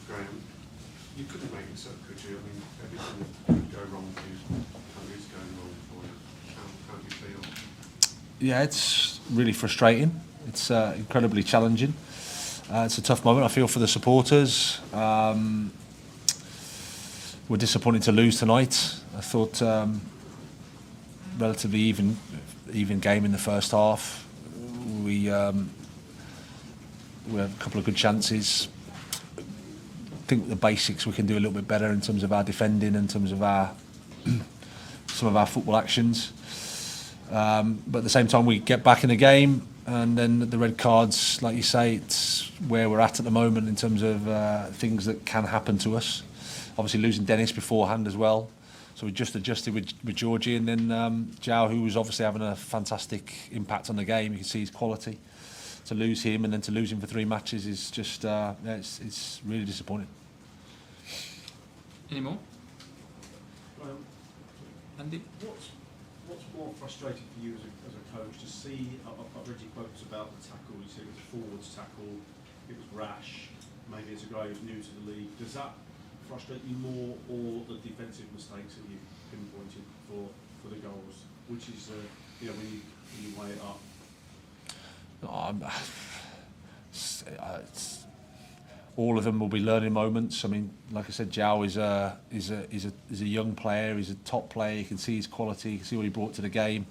Graham, you couldn't make this up, could you? I mean, everything could go wrong for you. How is going wrong for you? How do you feel? Yeah, it's really frustrating. It's incredibly challenging. It's a tough moment. I feel for the supporters. We're disappointed to lose tonight. I thought relatively even game in the first half. We had a couple of good chances. I think the basics we can do a little bit better in terms of our defending, in terms of our some of our football actions. But at the same time, we get back in the game, and then the red cards, like you say, it's where we're at the moment in terms of things that can happen to us. Obviously, losing Dennis beforehand as well. So we just adjusted with Georgie, and then João, who was obviously having a fantastic impact on the game. You can see his quality. To lose him and then to lose him for 3 matches is just it's really disappointing. Any more? Andy? What's more frustrating for you as a coach to see? I've read your quotes about the tackle. You said it was a forwards tackle. It was rash. Maybe it's a guy who's new to the league. Does that frustrate you more, or the defensive mistakes that you've pinpointed for the goals? Which is when you weigh it up? All of them will be learning moments. I mean, like I said, João is a young player. He's a top player. You can see his quality. You can see what he brought to the game.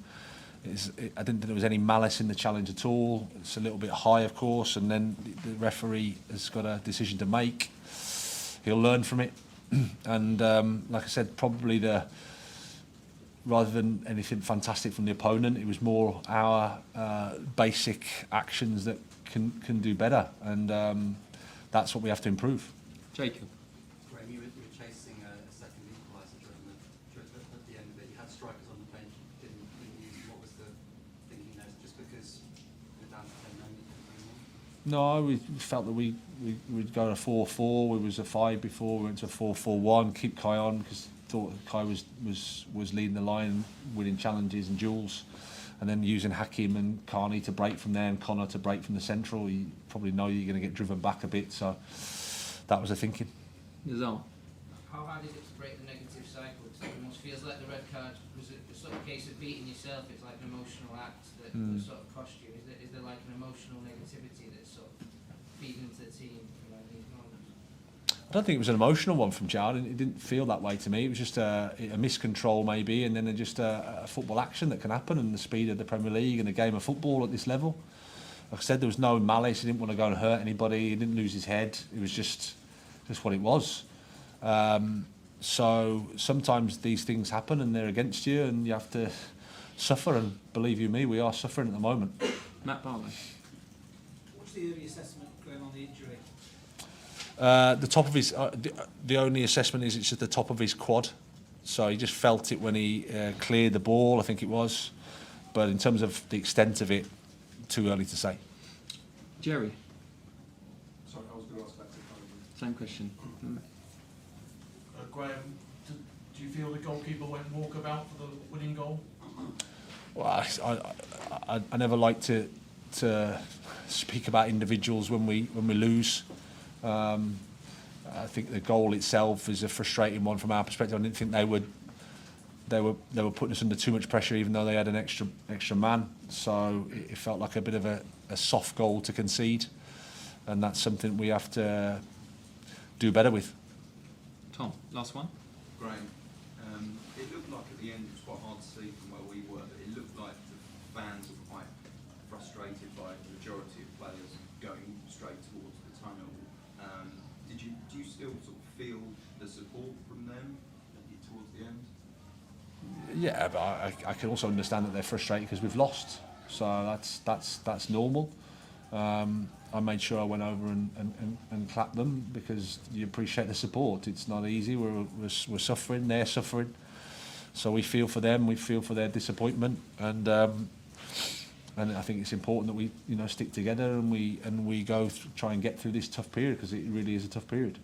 I didn't think there was any malice in the challenge at all. It's a little bit high, of course, and then the referee has got a decision to make. He'll learn from it, and like I said, probably rather than anything fantastic from the opponent, it was more our basic actions that can do better, and that's what we have to improve. Jacob. Graham, you were chasing a second equaliser at the end of it. You had strikers on the bench, didn't use them. What was the thinking there? Just because we're down to 10 men, you couldn't bring them on? No, we felt that we'd go to 4-4. We was a 5 before. We went to a 4-4-1. Keep Kai on because thought Kai was leading the line, winning challenges and duels, and then using Hakim and Carney to break from there and Connor to break from the central. You probably know you're going to get driven back a bit, so that was the thinking. Nizal. How hard is it to break the negative cycle? Because it almost feels like the red card was a sort of case of beating yourself. It's like an emotional act that sort of cost you. Is there like an emotional negativity that's sort of feeding into the team in these moments? I don't think it was an emotional one from Jard. It didn't feel that way to me. It was just a miscontrol maybe, and then just a football action that can happen, and the speed of the Premier League and a game of football at this level. Like I said, there was no malice. He didn't want to go and hurt anybody. He didn't lose his head. It was just what it was. So sometimes these things happen and they're against you, and you have to suffer. And believe you me, we are suffering at the moment. Matt Barlow. What's the early assessment going on the injury? The top of his, the only assessment is it's at the top of his quad. So he just felt it when he cleared the ball, I think it was. But in terms of the extent of it, too early to say. Jerry. Sorry, I was going to ask that to Same question. Graham, do you feel the goalkeeper went walkabout for the winning goal? Well, I never like to speak about individuals when we lose. I think the goal itself is a frustrating one from our perspective. I didn't think they were putting us under too much pressure, even though they had an extra man. So it felt like a bit of a soft goal to concede, and that's something we have to do better with. Tom, last one. Graham, it looked like at the end, it was quite hard to see from where we were, but it looked like the fans were quite frustrated by the majority of players going straight towards the tunnel. Do you still sort of feel the support from them towards the end? Yeah, but I can also understand that they're frustrated because we've lost. So that's normal. I made sure I went over and clapped them because you appreciate the support. It's not easy. We're suffering. They're suffering. So we feel for them. We feel for their disappointment. And I think it's important that we stick together and we go try and get through this tough period, because it really is a tough period.